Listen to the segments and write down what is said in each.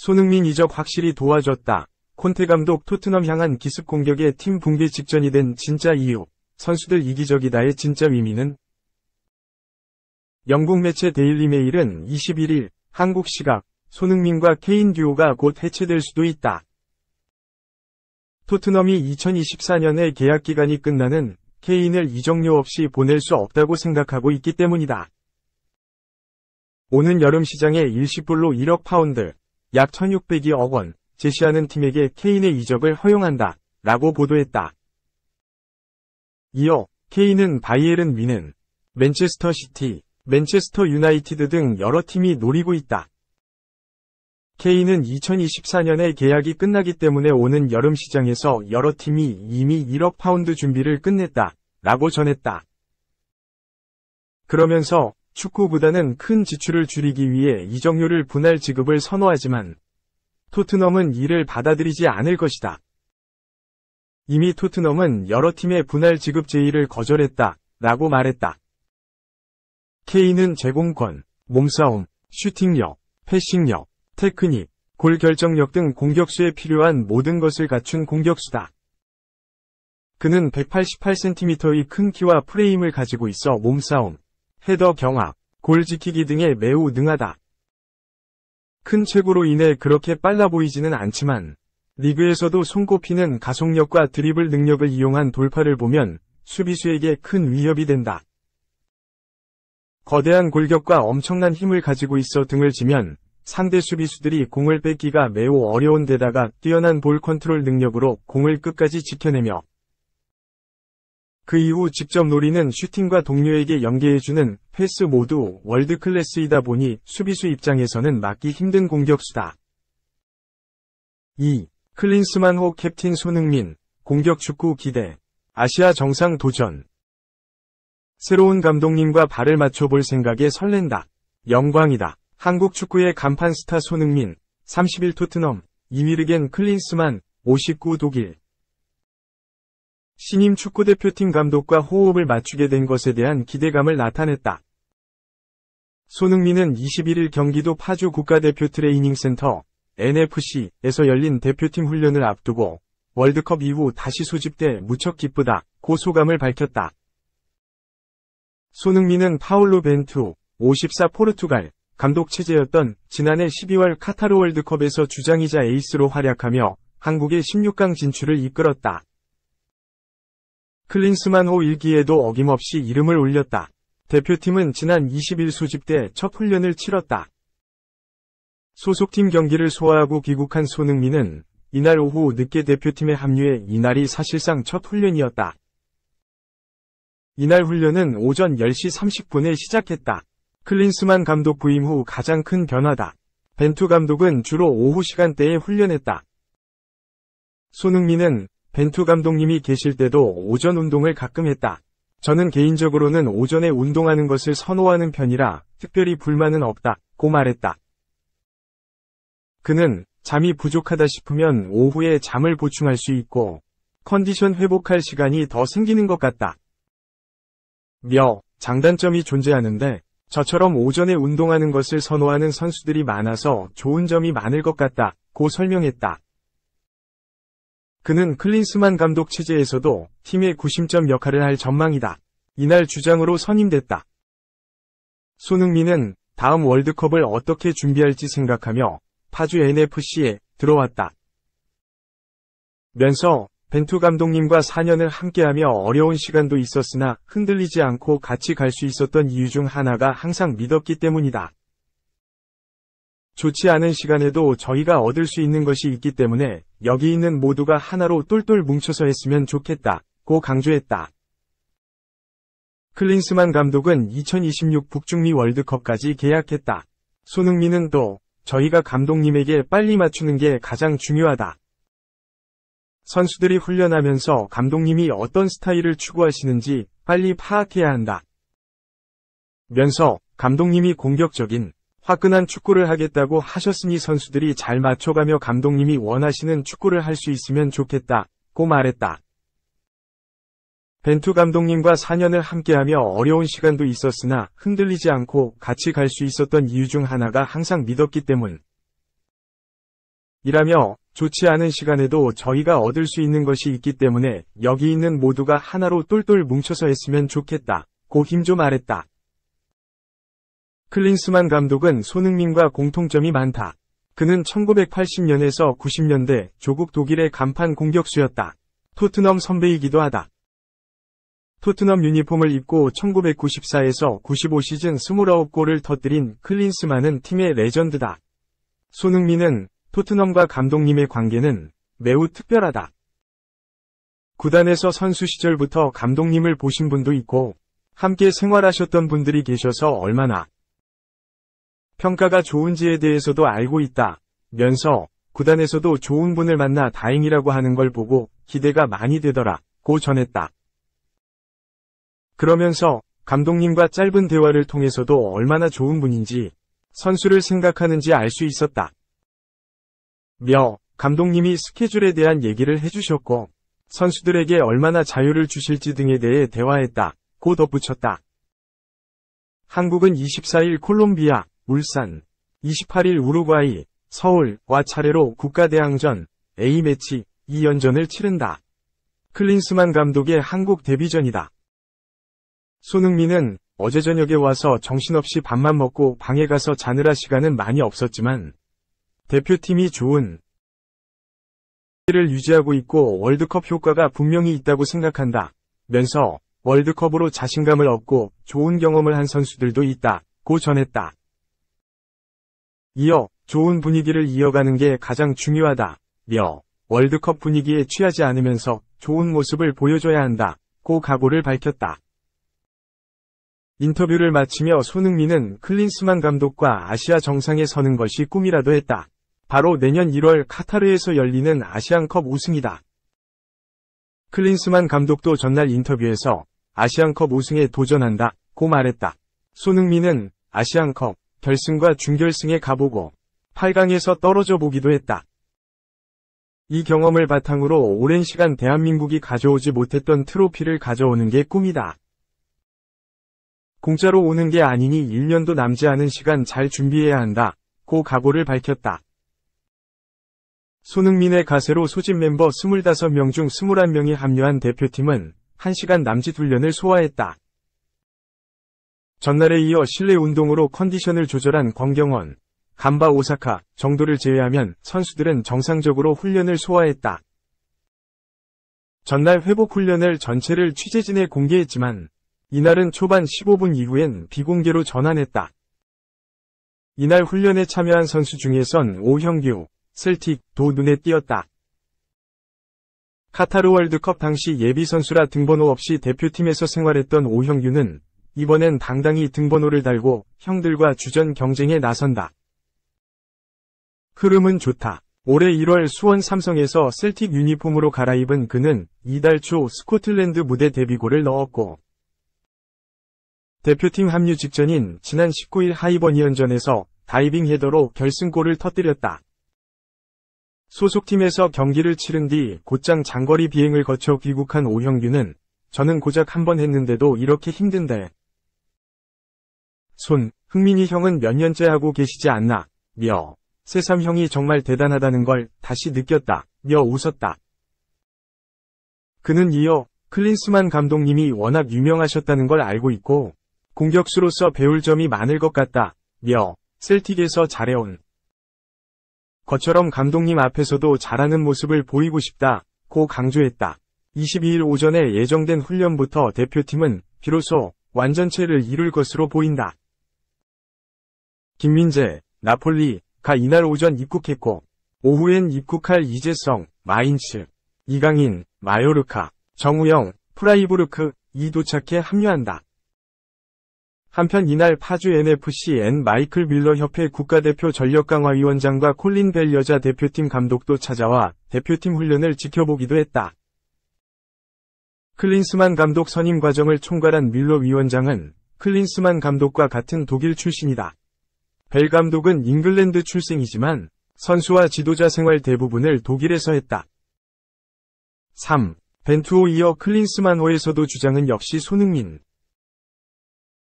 손흥민 이적 확실히 도와줬다. 콘테 감독 토트넘 향한 기습 공격에 팀 붕괴 직전이 된 진짜 이유. 선수들 이기적이다의 진짜 의미는? 영국 매체 데일리 메일은 21일 한국 시각 손흥민과 케인 듀오가 곧 해체될 수도 있다. 토트넘이 2024년에 계약 기간이 끝나는 케인을 이적료 없이 보낼 수 없다고 생각하고 있기 때문이다. 오는 여름 시장에 일시불로 1억 파운드, 약 1602억 원, 제시하는 팀에게 케인의 이적을 허용한다, 라고 보도했다. 이어 케인은 바이에른 뮌헨, 맨체스터 시티, 맨체스터 유나이티드 등 여러 팀이 노리고 있다. 케인은 2024년에 계약이 끝나기 때문에 오는 여름 시장에서 여러 팀이 이미 1억 파운드 준비를 끝냈다, 라고 전했다. 그러면서 축구보다는 큰 지출을 줄이기 위해 이적료를 분할 지급을 선호하지만 토트넘은 이를 받아들이지 않을 것이다. 이미 토트넘은 여러 팀의 분할 지급 제의를 거절했다, 라고 말했다. 케인은 제공권, 몸싸움, 슈팅력, 패싱력, 테크닉, 골 결정력 등 공격수에 필요한 모든 것을 갖춘 공격수다. 그는 188cm의 큰 키와 프레임을 가지고 있어 몸싸움, 헤더 경합, 골 지키기 등에 매우 능하다. 큰 체구로 인해 그렇게 빨라 보이지는 않지만 리그에서도 손꼽히는 가속력과 드리블 능력을 이용한 돌파를 보면 수비수에게 큰 위협이 된다. 거대한 골격과 엄청난 힘을 가지고 있어 등을 지면 상대 수비수들이 공을 뺏기가 매우 어려운 데다가 뛰어난 볼 컨트롤 능력으로 공을 끝까지 지켜내며 그 이후 직접 노리는 슈팅과 동료에게 연계해주는 패스 모두 월드 클래스이다 보니 수비수 입장에서는 막기 힘든 공격수다. 2. 클린스만호 캡틴 손흥민, 공격 축구 기대, 아시아 정상 도전. 새로운 감독님과 발을 맞춰볼 생각에 설렌다. 영광이다. 한국 축구의 간판 스타 손흥민, 31 토트넘, 이미르겐 클린스만, 59 독일. 신임 축구대표팀 감독과 호흡을 맞추게 된 것에 대한 기대감을 나타냈다. 손흥민은 21일 경기도 파주 국가대표 트레이닝센터, NFC에서 열린 대표팀 훈련을 앞두고 월드컵 이후 다시 소집돼 무척 기쁘다고 소감을 밝혔다. 손흥민은 파울로 벤투, 54 포르투갈, 감독 체제였던 지난해 12월 카타르 월드컵에서 주장이자 에이스로 활약하며 한국의 16강 진출을 이끌었다. 클린스만호 일기에도 어김없이 이름을 올렸다. 대표팀은 지난 20일 소집돼 첫 훈련을 치렀다. 소속팀 경기를 소화하고 귀국한 손흥민은 이날 오후 늦게 대표팀에 합류해 이날이 사실상 첫 훈련이었다. 이날 훈련은 오전 10시 30분에 시작했다. 클린스만 감독 부임 후 가장 큰 변화다. 벤투 감독은 주로 오후 시간대에 훈련했다. 손흥민은 벤투 감독님이 계실 때도 오전 운동을 가끔 했다. 저는 개인적으로는 오전에 운동하는 것을 선호하는 편이라 특별히 불만은 없다고 말했다. 그는 잠이 부족하다 싶으면 오후에 잠을 보충할 수 있고 컨디션 회복할 시간이 더 생기는 것 같다. 며 장단점이 존재하는데 저처럼 오전에 운동하는 것을 선호하는 선수들이 많아서 좋은 점이 많을 것 같다고 설명했다. 그는 클린스만 감독 체제에서도 팀의 구심점 역할을 할 전망이다. 이날 주장으로 선임됐다. 손흥민은 다음 월드컵을 어떻게 준비할지 생각하며 파주 NFC에 들어왔다. 면서 벤투 감독님과 4년을 함께하며 어려운 시간도 있었으나 흔들리지 않고 같이 갈 수 있었던 이유 중 하나가 항상 믿었기 때문이다. 좋지 않은 시간에도 저희가 얻을 수 있는 것이 있기 때문에 여기 있는 모두가 하나로 똘똘 뭉쳐서 했으면 좋겠다고 강조했다. 클린스만 감독은 2026 북중미 월드컵까지 계약했다. 손흥민은 또 저희가 감독님에게 빨리 맞추는 게 가장 중요하다. 선수들이 훈련하면서 감독님이 어떤 스타일을 추구하시는지 빨리 파악해야 한다. 면서 감독님이 공격적인 화끈한 축구를 하겠다고 하셨으니 선수들이 잘 맞춰가며 감독님이 원하시는 축구를 할 수 있으면 좋겠다고 말했다. 벤투 감독님과 4년을 함께하며 어려운 시간도 있었으나 흔들리지 않고 같이 갈 수 있었던 이유 중 하나가 항상 믿었기 때문. 이라며 좋지 않은 시간에도 저희가 얻을 수 있는 것이 있기 때문에 여기 있는 모두가 하나로 똘똘 뭉쳐서 했으면 좋겠다. 고 힘줘 말했다. 클린스만 감독은 손흥민과 공통점이 많다. 그는 1980년에서 90년대 조국 독일의 간판 공격수였다. 토트넘 선배이기도 하다. 토트넘 유니폼을 입고 1994에서 95 시즌 29골을 터뜨린 클린스만은 팀의 레전드다. 손흥민은 토트넘과 감독님의 관계는 매우 특별하다. 구단에서 선수 시절부터 감독님을 보신 분도 있고 함께 생활하셨던 분들이 계셔서 얼마나 평가가 좋은지에 대해서도 알고 있다. 면서 구단에서도 좋은 분을 만나 다행이라고 하는 걸 보고 기대가 많이 되더라. 고 전했다. 그러면서 감독님과 짧은 대화를 통해서도 얼마나 좋은 분인지 선수를 생각하는지 알 수 있었다. 감독님이 스케줄에 대한 얘기를 해주셨고 선수들에게 얼마나 자유를 주실지 등에 대해 대화했다. 고 덧붙였다. 한국은 24일 콜롬비아, 울산, 28일 우루과이, 서울과 차례로 국가대항전 A매치 2연전을 치른다. 클린스만 감독의 한국 데뷔전이다. 손흥민은 어제 저녁에 와서 정신없이 밥만 먹고 방에 가서 자느라 시간은 많이 없었지만 대표팀이 좋은 를 유지하고 있고 월드컵 효과가 분명히 있다고 생각한다. 면서 월드컵으로 자신감을 얻고 좋은 경험을 한 선수들도 있다. 고 전했다. 이어 좋은 분위기를 이어가는 게 가장 중요하다. 월드컵 분위기에 취하지 않으면서 좋은 모습을 보여줘야 한다. 고 각오를 밝혔다. 인터뷰를 마치며 손흥민은 클린스만 감독과 아시아 정상에 서는 것이 꿈이라도 했다. 바로 내년 1월 카타르에서 열리는 아시안컵 우승이다. 클린스만 감독도 전날 인터뷰에서 아시안컵 우승에 도전한다. 고 말했다. 손흥민은 아시안컵 결승과 준결승에 가보고 8강에서 떨어져 보기도 했다. 이 경험을 바탕으로 오랜 시간 대한민국이 가져오지 못했던 트로피를 가져오는 게 꿈이다. 공짜로 오는 게 아니니 1년도 남지 않은 시간 잘 준비해야 한다. 고 각오를 밝혔다. 손흥민의 가세로 소집 멤버 25명 중 21명이 합류한 대표팀은 1시간 남짓 훈련을 소화했다. 전날에 이어 실내 운동으로 컨디션을 조절한 권경원, 간바 오사카 정도를 제외하면 선수들은 정상적으로 훈련을 소화했다. 전날 회복 훈련을 전체를 취재진에 공개했지만 이날은 초반 15분 이후엔 비공개로 전환했다. 이날 훈련에 참여한 선수 중에선 오형규, 셀틱도 눈에 띄었다. 카타르 월드컵 당시 예비선수라 등번호 없이 대표팀에서 생활했던 오형규는 이번엔 당당히 등번호를 달고 형들과 주전 경쟁에 나선다. 흐름은 좋다. 올해 1월 수원 삼성에서 셀틱 유니폼으로 갈아입은 그는 이달 초 스코틀랜드 무대 데뷔골을 넣었고 대표팀 합류 직전인 지난 19일 하이번 2연전에서 다이빙 헤더로 결승골을 터뜨렸다. 소속팀에서 경기를 치른 뒤 곧장 장거리 비행을 거쳐 귀국한 오형규는 저는 고작 한 번 했는데도 이렇게 힘든데 흥민이 형은 몇 년째 하고 계시지 않나 새삼 형이 정말 대단하다는 걸 다시 느꼈다 웃었다. 그는 이어 클린스만 감독님이 워낙 유명하셨다는 걸 알고 있고 공격수로서 배울 점이 많을 것 같다 셀틱에서 잘해온 것처럼 감독님 앞에서도 잘하는 모습을 보이고 싶다. 고 강조했다. 22일 오전에 예정된 훈련부터 대표팀은 비로소 완전체를 이룰 것으로 보인다. 김민재, 나폴리가 이날 오전 입국했고 오후엔 입국할 이재성, 마인츠, 이강인, 마요르카, 정우영, 프라이부르크 이 도착해 합류한다. 한편 이날 파주 NFCN 마이클 밀러 협회 국가대표 전력강화위원장과 콜린 벨 여자 대표팀 감독도 찾아와 대표팀 훈련을 지켜보기도 했다. 클린스만 감독 선임 과정을 총괄한 밀러 위원장은 클린스만 감독과 같은 독일 출신이다. 벨 감독은 잉글랜드 출생이지만 선수와 지도자 생활 대부분을 독일에서 했다. 3. 벤투호 이어 클린스만호에서도 주장은 역시 손흥민.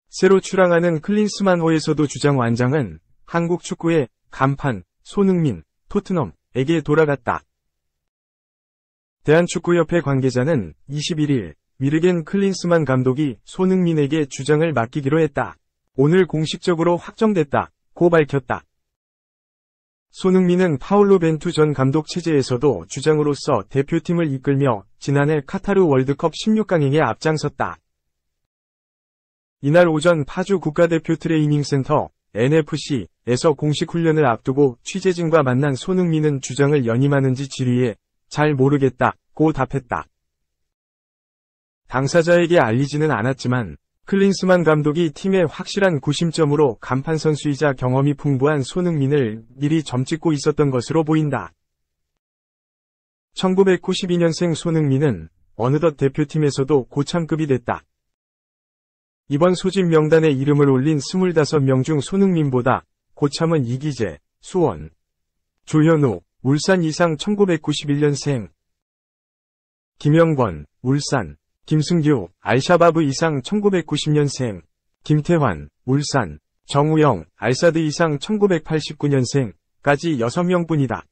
새로 출항하는 클린스만호에서도 주장 완장은 한국 축구의 간판 손흥민, 토트넘에게 돌아갔다. 대한축구협회 관계자는 21일 위르겐 클린스만 감독이 손흥민에게 주장을 맡기기로 했다. 오늘 공식적으로 확정됐다고 밝혔다. 손흥민은 파울로 벤투 전 감독 체제에서도 주장으로서 대표팀을 이끌며 지난해 카타르 월드컵 16강행에 앞장섰다. 이날 오전 파주 국가대표 트레이닝센터 NFC에서 공식 훈련을 앞두고 취재진과 만난 손흥민은 주장을 연임하는지 질의에 잘 모르겠다고 답했다. 당사자에게 알리지는 않았지만 클린스만 감독이 팀의 확실한 구심점으로 간판 선수이자 경험이 풍부한 손흥민을 미리 점찍고 있었던 것으로 보인다. 1992년생 손흥민은 어느덧 대표팀에서도 고참급이 됐다. 이번 소집 명단에 이름을 올린 25명 중 손흥민보다 고참은 이기재, 수원, 조현우, 울산 이상 1991년생, 김영권, 울산, 김승규, 알샤바브 이상 1990년생, 김태환, 울산, 정우영, 알사드 이상 1989년생까지 6명뿐이다.